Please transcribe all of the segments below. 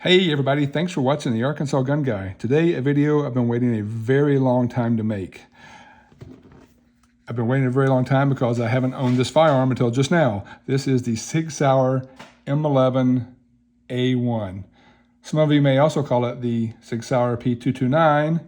Hey everybody, thanks for watching the Arkansas Gun Guy. Today, a video I've been waiting a very long time to make. I've been waiting a very long time because I haven't owned this firearm until just now. This is the Sig Sauer M11-A1. Some of you may also call it the Sig Sauer P229.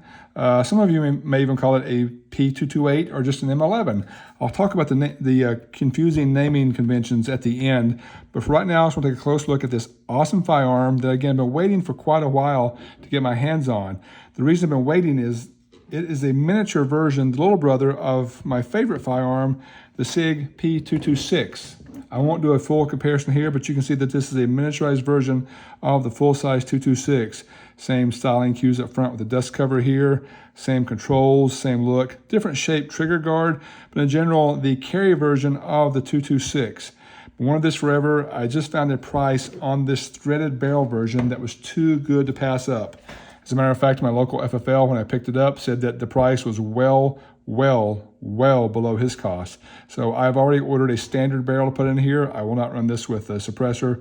Some of you may even call it a P228 or just an M11. I'll talk about the confusing naming conventions at the end, but for right now, I just want to take a close look at this awesome firearm that, again, I've been waiting for quite a while to get my hands on. The reason I've been waiting is it is a miniature version, the little brother of my favorite firearm, the Sig P226. I won't do a full comparison here, but you can see that this is a miniaturized version of the full-size 226. Same styling cues up front with the dust cover here, same controls, same look, different shape trigger guard, but in general, the carry version of the 226. Wanted this forever. I just found a price on this threaded barrel version that was too good to pass up. As a matter of fact, my local FFL, when I picked it up, said that the price was well below his cost. So I've already ordered a standard barrel to put in here. I will not run this with a suppressor.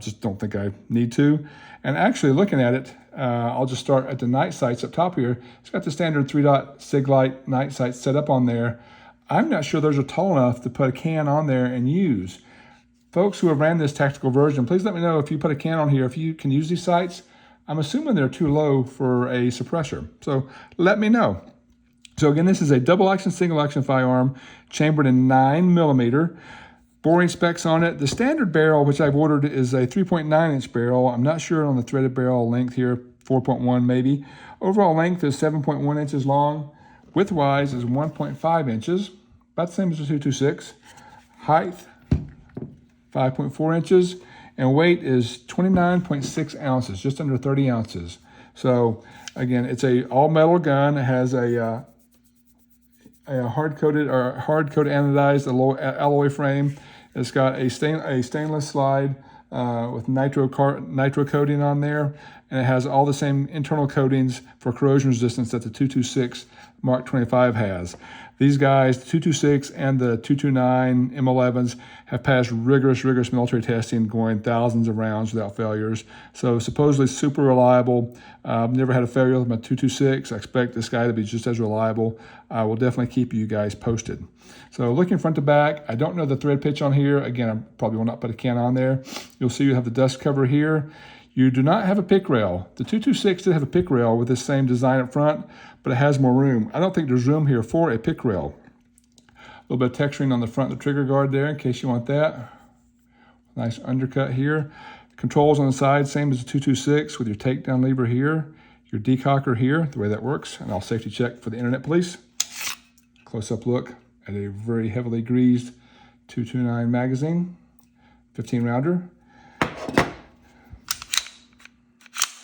Just don't think I need to. And actually looking at it, I'll just start at the night sights up top here. It's got the standard 3-dot Sig light night sights set up on there. I'm not sure those are tall enough to put a can on there and use. Folks who have ran this tactical version, please let me know if you put a can on here, if you can use these sights. I'm assuming they're too low for a suppressor. So let me know. So again, this is a double action, single action firearm, chambered in 9mm. Boring specs on it. The standard barrel, which I've ordered, is a 3.9-inch barrel. I'm not sure on the threaded barrel length here, 4.1 maybe. Overall length is 7.1 inches long. Widthwise is 1.5 inches, about the same as the 226. Height, 5.4 inches. And weight is 29.6 ounces, just under 30 ounces. So again, it's a all metal gun. It has a hard-coated anodized alloy frame. It's got a stainless slide with nitro coating on there, and it has all the same internal coatings for corrosion resistance that the 226 Mark 25 has. These guys, the 226 and the 229 M11s, have passed rigorous military testing, going thousands of rounds without failures. So supposedly super reliable. I've never had a failure with my 226. I expect this guy to be just as reliable. I will definitely keep you guys posted. So looking front to back, I don't know the thread pitch on here. Again, I probably will not put a can on there. You'll see you have the dust cover here. You do not have a pick rail. The 226 did have a pick rail with the same design up front, but it has more room. I don't think there's room here for a pick rail. A little bit of texturing on the front of the trigger guard there in case you want that. Nice undercut here. Controls on the side, same as the 226 with your takedown lever here, your decocker here, the way that works, and I'll safety check for the internet police. Close-up look at a very heavily greased 229 magazine, 15-rounder.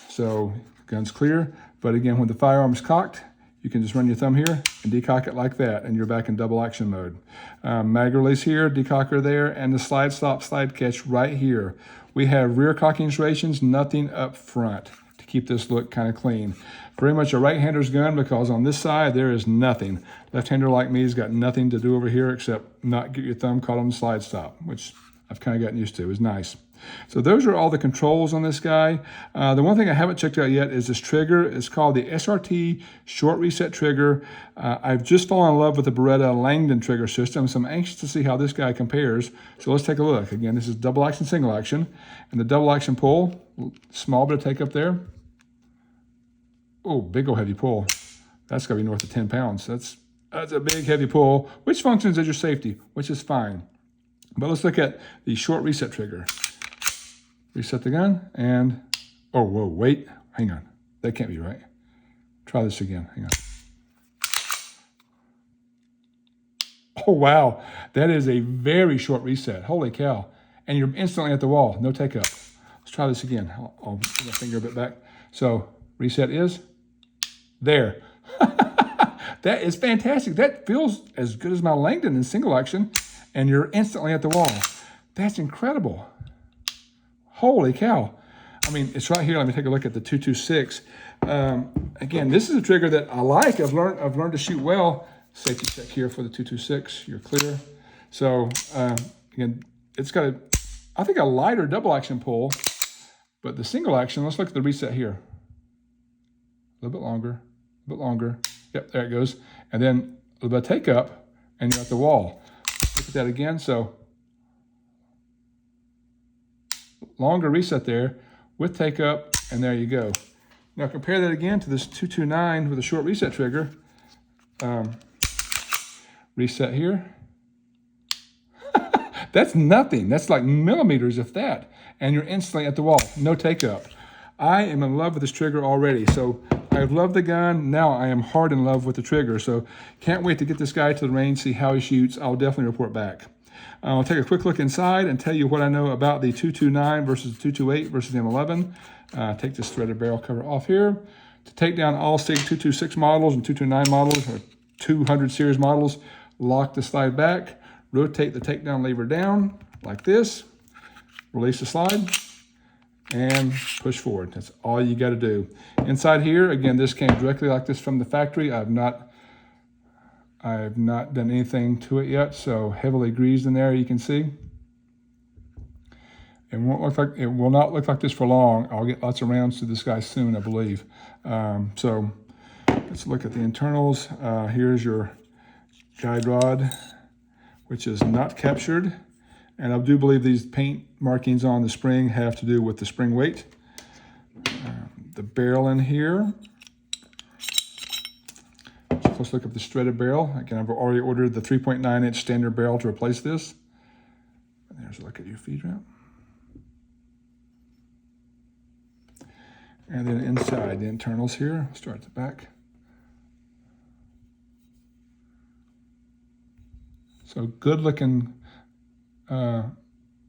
So gun's clear, but again, when the firearm is cocked, you can just run your thumb here and decock it like that, and you're back in double action mode. Mag release here, decocker there, and the slide stop, slide catch right here. We have rear cocking serrations, nothing up front to keep this look kind of clean. Very much a right-hander's gun because on this side, there is nothing. Left-hander like me has got nothing to do over here except not get your thumb caught on the slide stop, which I've kind of gotten used to. It was nice. So those are all the controls on this guy. The one thing I haven't checked out yet is this trigger. It's called the SRT short reset trigger. I've just fallen in love with the Beretta Langdon trigger system, so I'm anxious to see how this guy compares. So let's take a look. Again, this is double action, single action. And the double action pull, small bit of take up there. Oh, big old heavy pull. That's got to be north of 10 pounds. That's a big heavy pull, which functions as your safety, which is fine. But let's look at the short reset trigger. Reset the gun and, oh, whoa, wait, hang on. That can't be right. Try this again, hang on. Oh, wow, that is a very short reset. Holy cow. And you're instantly at the wall, no take up. Let's try this again. I'll put my finger a bit back. So reset is there. That is fantastic. That feels as good as my Langdon in single action, and you're instantly at the wall. That's incredible. Holy cow. I mean, it's right here. Let me take a look at the 226. Again, this is a trigger that I like. I've learned to shoot well. Safety check here for the 226. You're clear. So again, it's got I think a lighter double action pull, But the single action, let's look at the reset here. A little bit longer, a bit longer. Yep, there it goes. And then a little bit of take up, and you're at the wall. Look at that again. So longer reset there with take up, and there you go. Now compare that again to this 229 with a short reset trigger. Reset here. That's nothing. That's like millimeters, if that. And you're instantly at the wall. No take up. I am in love with this trigger already. So I've loved the gun. Now I am hard in love with the trigger. So can't wait to get this guy to the range, see how he shoots. I'll definitely report back. I'll take a quick look inside and tell you what I know about the 229 versus the 228 versus the M11. Take this threaded barrel cover off here. To take down all Sig 226 models and 229 models, or 200 series models, lock the slide back, rotate the takedown lever down like this, release the slide, and push forward. That's all you got to do. Inside here, again, this came directly like this from the factory. I've not done anything to it yet, so heavily greased in there, you can see. It will not look like this for long. I'll get lots of rounds to this guy soon, I believe. So let's look at the internals. Here's your guide rod, which is not captured. And I do believe these paint markings on the spring have to do with the spring weight. The barrel in here. Let's look at the threaded barrel. Again, I've already ordered the 3.9-inch standard barrel to replace this. And there's a look at your feed ramp. And then inside the internals here, start at the back. So good looking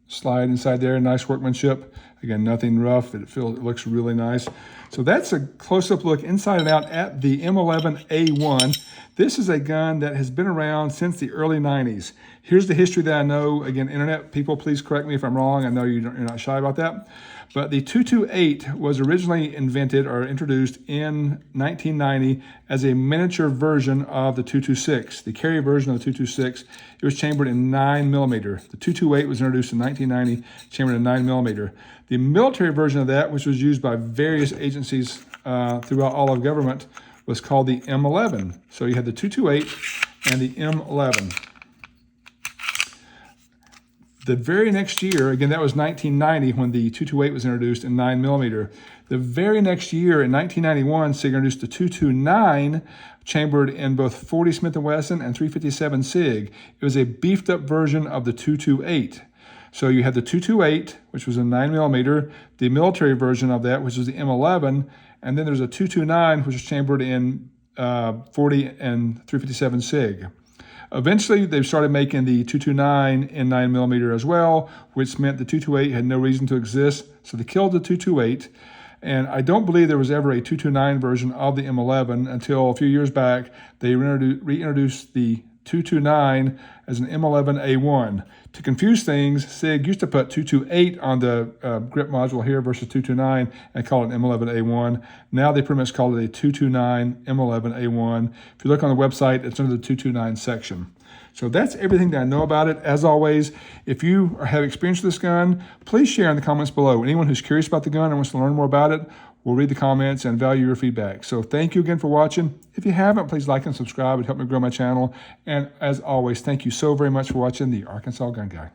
slide inside there, nice workmanship. Again, nothing rough. It looks really nice. So that's a close-up look inside and out at the M11-A1. This is a gun that has been around since the early 90s. Here's the history that I know. Again, internet people, please correct me if I'm wrong. I know you're not shy about that. But the 228 was originally invented or introduced in 1990 as a miniature version of the 226, the carry version of the 226. It was chambered in 9mm. The 228 was introduced in 1990, chambered in 9mm. The military version of that, which was used by various agencies throughout all of government, was called the M11. So you had the 228 and the M11. The very next year, again, that was 1990 when the 228 was introduced in 9mm. The very next year, in 1991, Sig introduced the 229, chambered in both 40 Smith & Wesson and 357 Sig. It was a beefed up version of the 228. So you had the 228, which was a 9mm, the military version of that, which was the M11, and then there's a 229, which was chambered in 40 and 357 Sig. Eventually, they started making the 229 in 9mm as well, which meant the 228 had no reason to exist, so they killed the 228. And I don't believe there was ever a 229 version of the M11 until a few years back. They reintroduced the 229 as an M11-A1. To confuse things, Sig used to put 228 on the grip module here versus 229 and call it an M11-A1. Now they pretty much call it a 229 M11-A1. If you look on the website, it's under the 229 section. So that's everything that I know about it. As always, if you have experience with this gun, please share in the comments below. Anyone who's curious about the gun and wants to learn more about it, we'll read the comments and value your feedback. So thank you again for watching. If you haven't, please like and subscribe. It helps me grow my channel. And as always, thank you so very much for watching the Arkansas Gun Guy.